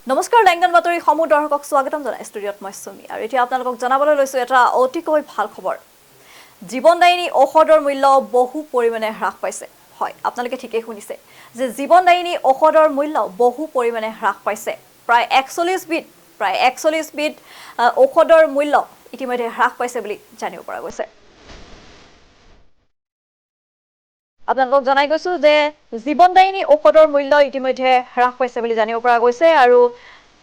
নমস্কাৰ লেংডন বাতৰি সমূহ দৰ্শকক স্বাগতম জনাই ষ্টুডিঅ'ত মই সুমি আৰু এতিয়া আপোনালোকক জনাবলৈ লৈছো এটা অতিকৈ ভাল খবৰ জীৱনদায়িনী ঔষধৰ মূল্য বহু পৰিমাণে হ্ৰাস পাইছে হয় আপোনালোকে ঠিকই শুনিছে যে জীৱনদায়িনী ঔষধৰ মূল্য বহু পৰিমাণে হ্ৰাস পাইছে প্ৰায় 41 বিধ ঔষধৰ মূল্য ইতিমধ্যে হ্ৰাস পাইছে বুলি জানিব পৰা গৈছে আপোনালোকক জনাই গৈছো যে জীৱনদায়িনী ঔষধৰ মূল্য ইতিমধ্যে হ্ৰাস পাইছে বুলি জানিব পৰা গৈছে আৰু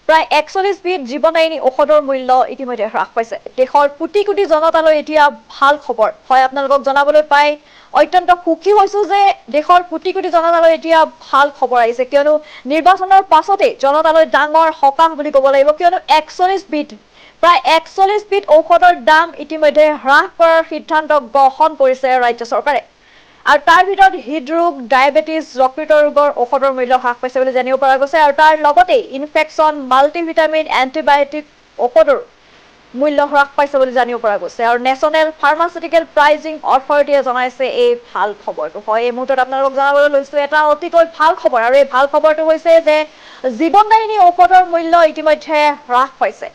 প্ৰায় 41 বিধ জীৱনদায়িনী ঔষধৰ মূল্য ইতিমধ্যে হ্ৰাস পাইছে দেশৰ কোটি কোটি জনতালৈ এতিয়া ভাল খবৰ হয় আপোনালোকক জনাবলৈ পাই অত্যন্ত সুখী হৈছো যে দেশৰ কোটি কোটি জনতালৈ এতিয়া ভাল খবৰ আহিছে কিয়নো নিৰ্বাচনৰ পাছতে জনতালৈ ডাঙৰ সকাহ বুলি ক'ব লাগিব কিয়নো 41 বিধ প্ৰায় 41 বিধ ঔষধৰ দাম ইতিমধ্যে হ্ৰাস কৰাৰ সিদ্ধান্ত গ্ৰহণ কৰিছে ৰাজ্য চৰকাৰে আৰু তাৰ ভিতৰত হৃদৰোগ ডায়াবেটিস যকৃত ৰোগৰ ঔষধৰ মূল্য হ্ৰাস পাইছে বুলি জানিব পৰা গৈছে আৰু তাৰ লগতে ইনফেকচন মাল্টিভিটামিন এন্টিবায়োটিক ঔষধৰ মূল্য হ্ৰাস পাইছে বুলি জানিব পৰা গৈছে আৰু নেশ্যনেল ফাৰ্মাচিউটিকেল প্ৰাইজিং অথৰিটিয়ে জনাইছে এই ভাল খবৰটো হয় এই মুহূৰ্তত আপোনালোকক জনাবলৈ লৈছো এটা অতিকৈ ভাল খবৰ আৰু এই ভাল খবৰটো হৈছে যে জীৱনদায়িনী ঔষধৰ মূল্য ইতিমধ্যে হ্ৰাস পাইছে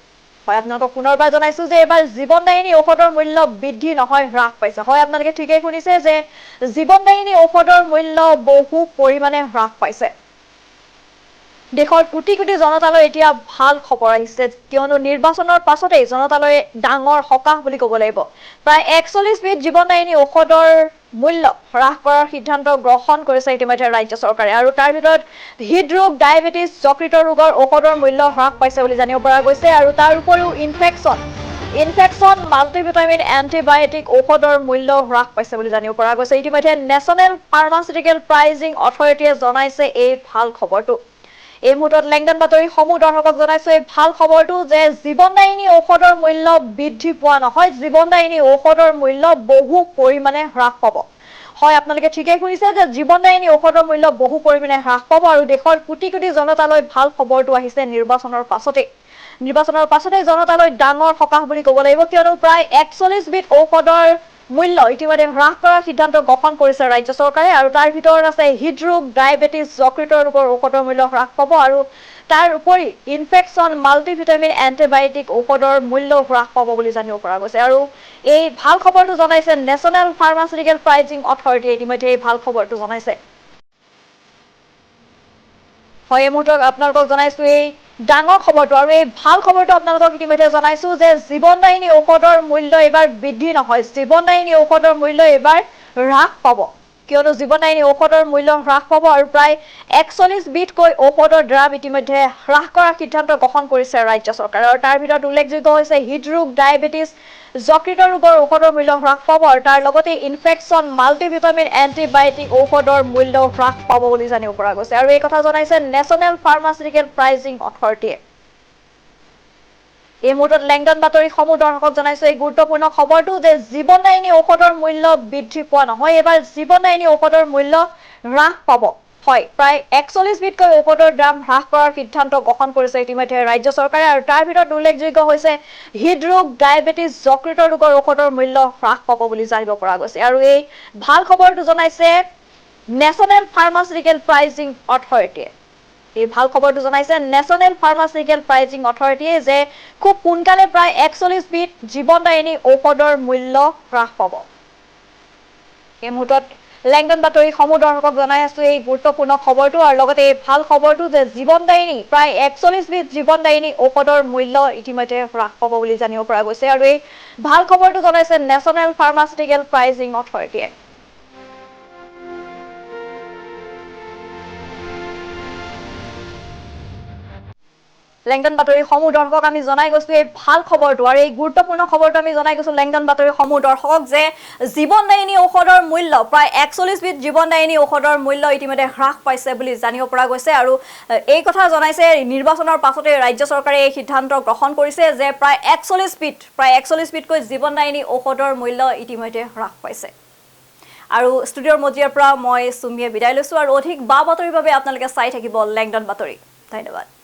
হয় আপোনালোকক পুনৰবাৰ জনাইছো যে এবাৰ জীৱনদায়িনী ঔষধৰ মূল্য বৃদ্ধি নহয় হ্ৰাস পাইছে হয় আপোনালোকে ঠিকই শুনিছে যে জীৱনদায়িনী ঔষধৰ মূল্য বহু পৰিমাণে হ্ৰাস পাইছে দেশৰ কোটি কোটি জনতালৈ এতিয়া ভাল খবৰ আহিছে কিয়নো নিৰ্বাচনৰ পাছতে জনতালৈ ডাঙৰ সকাহ বুলি ক'ব লাগিব প্ৰায় 41 বিধ জীৱনদায়িনী ঔষধৰ মূল্য হ্ৰাস কৰাৰ সিদ্ধান্ত গ্ৰহণ কৰিছে ইতিমধ্যে ৰাজ্য চৰকাৰে আৰু তাৰ ভিতৰত হৃদৰোগ ডায়াবেটিস যকৃত ৰোগৰ ঔষধৰ মূল্য হ্ৰাস পাইছে বুলি জানিব পৰা গৈছে আৰু তাৰ উপৰিও ইনফেকচন মাল্টিভিটামিন এন্টিবায়োটিক ঔষধৰ মূল্য হ্ৰাস পাইছে বুলি জানিব পৰা গৈছে ইতিমধ্যে নেশ্যনেল ফাৰ্মাচিউটিকেল প্ৰাইজিং অথৰিটিয়ে জনাইছে এই ভাল খবৰটো এই মুহূৰ্তত লেংডন বাতৰি সমূহ দৰ্শকক জনাইছো এই ভাল খবৰটো যে জীৱনদায়িনী ঔষধৰ মূল্য বৃদ্ধি পোৱা নহয় জীৱনদায়িনী ঔষধৰ মূল্য বহু পৰিমাণে হ্ৰাস পাব হয় আপোনালোকে ঠিকই শুনিছে যে জীৱনদায়িনী ঔষধৰ মূল্য বহু পৰিমাণে হ্ৰাস পাব আৰু দেশৰ কোটি কোটি জনতালৈ ভাল খবৰটো আহিছে নিৰ্বাচনৰ পাছতে জনতালৈ ডাঙৰ সকাহ বুলি ক'ব লাগিব কিয়নো প্ৰায় 41 বিধ ঔষধৰ মূল্য ইতিমধ্যে হ্ৰাস কৰাৰ সিদ্ধান্ত গ্ৰহণ কৰিছে ৰাজ্য চৰকাৰে আৰু তাৰ ভিতৰত আছে হৃদৰোগ ডায়াবেটিস যকৃত ৰোগৰ ঔষধৰ মূল্য হ্ৰাস পাব আৰু তাৰ উপৰি ইনফেকচন মাল্টিভিটামিন এন্টিবায়োটিক ঔষধৰ মূল্য হ্ৰাস পাব বুলি জানিব পৰা গৈছে আৰু এই ভাল খবৰটো জনাইছে নেশ্যনেল ফাৰ্মাচিউটিকেল প্ৰাইজিং অথৰিটিয়ে ইতিমধ্যে এই ভাল খবৰটো জনাইছে হয় এই মুহূৰ্তত আপোনালোকক জনাইছো এই ডাঙৰ খবৰটো আৰু এই ভাল খবৰটো আপোনালোকক ইতিমধ্যে জনাইছো যে জীৱনদায়িনী ঔষধৰ মূল্য এবাৰ বৃদ্ধি নহয় জীৱনদায়িনী ঔষধৰ মূল্য এবাৰ হ্ৰাস পাব কিয়নো জীৱনদায়িনী ঔষধৰ মূল্য হ্ৰাস পাব আৰু প্ৰায় 41 বিধকৈ ঔষধৰ দাম ইতিমধ্যে হ্ৰাস কৰাৰ সিদ্ধান্ত গ্ৰহণ কৰিছে ৰাজ্য চৰকাৰে আৰু তাৰ ভিতৰত উল্লেখযোগ্য হৈছে হৃদৰোগ ডায়াবেটিস যকৃত ৰোগৰ ঔষধৰ মূল্য হ্ৰাস পাব আৰু তাৰ লগতে ইনফেকচন মাল্টিভিটামিন এন্টিবায়োটিক ঔষধৰ মূল্য হ্ৰাস পাব বুলি জানিব পৰা গৈছে আৰু এই কথা জনাইছে নেশ্যনেল ফাৰ্মাচিউটিকেল প্ৰাইজিং অথৰিটিয়ে এই মুহূৰ্তত লেংডন বাতৰি সমূহ দৰ্শকক জনাইছো এই গুৰুত্বপূৰ্ণ খবৰটো যে জীৱনদায়িনী ঔষধৰ মূল্য বৃদ্ধি পোৱা নহয় এবাৰ জীৱনদায়িনী ঔষধৰ মূল্য হ্ৰাস পাব হয় প্ৰায় 41 বিধকৈ ঔষধৰ দাম হ্ৰাস কৰাৰ সিদ্ধান্ত গ্ৰহণ কৰিছে ইতিমধ্যে ৰাজ্য চৰকাৰে আৰু তাৰ ভিতৰত উল্লেখযোগ্য হৈছে হৃদৰোগ ডায়াবেটিস যকৃত ৰোগৰ ঔষধৰ মূল্য হ্ৰাস পাব বুলি জানিব পৰা গৈছে আৰু এই ভাল খবৰটো জনাইছে নেশ্যনেল ফাৰ্মাচিউটিকেল প্ৰাইজিং অথৰিটিয়ে এই ভাল খবৰটো জনাইছে নেশ্যনেল ফাৰ্মাচিউটিকেল প্ৰাইজিং অথৰিটিয়ে যে খুব সোনকালে প্ৰায় 41 বিধ জীৱনদায়িনী ঔষধৰ মূল্য হ্ৰাস পাব এই মুহূৰ্তত লেংডন বাতৰি সমূহ দৰ্শকক জনাই আছো এই গুৰুত্বপূৰ্ণ খবৰটো আৰু লগতে এই ভাল খবৰটো যে জীৱনদায়িনী প্ৰায় 41 বিধ জীৱনদায়িনী ঔষধৰ মূল্য ইতিমধ্যে হ্ৰাস পাব বুলি জানিব পৰা গৈছে আৰু এই ভাল খবৰটো জনাইছে নেশ্যনেল ফাৰ্মাচিউটিকেল প্ৰাইজিং অথৰিটিয়ে লেংডন বাতৰি সমূহ দৰ্শকক আমি জনাই গৈছো এই ভাল খবৰটো আৰু এই গুৰুত্বপূৰ্ণ খবৰটো আমি জনাই গৈছো লেংডন বাতৰি সমূহ দৰ্শকক যে জীৱনদায়িনী ঔষধৰ মূল্য প্ৰায় 41 বিধ জীৱনদায়িনী ঔষধৰ মূল্য ইতিমধ্যে হ্ৰাস পাইছে বুলি জানিব পৰা গৈছে আৰু এই কথা জনাইছে নিৰ্বাচনৰ পাছতে ৰাজ্য চৰকাৰে এই সিদ্ধান্ত গ্ৰহণ কৰিছে যে প্ৰায় 41 বিধকৈ জীৱনদায়িনী ঔষধৰ মূল্য ইতিমধ্যে হ্ৰাস পাইছে আৰু ষ্টুডিঅ'ৰ মজিয়াৰ পৰা মই সুমিয়ে বিদায় লৈছো আৰু অধিক বা বাতৰিৰ বাবে আপোনালোকে চাই থাকিব লেংডন বাতৰি ধন্যবাদ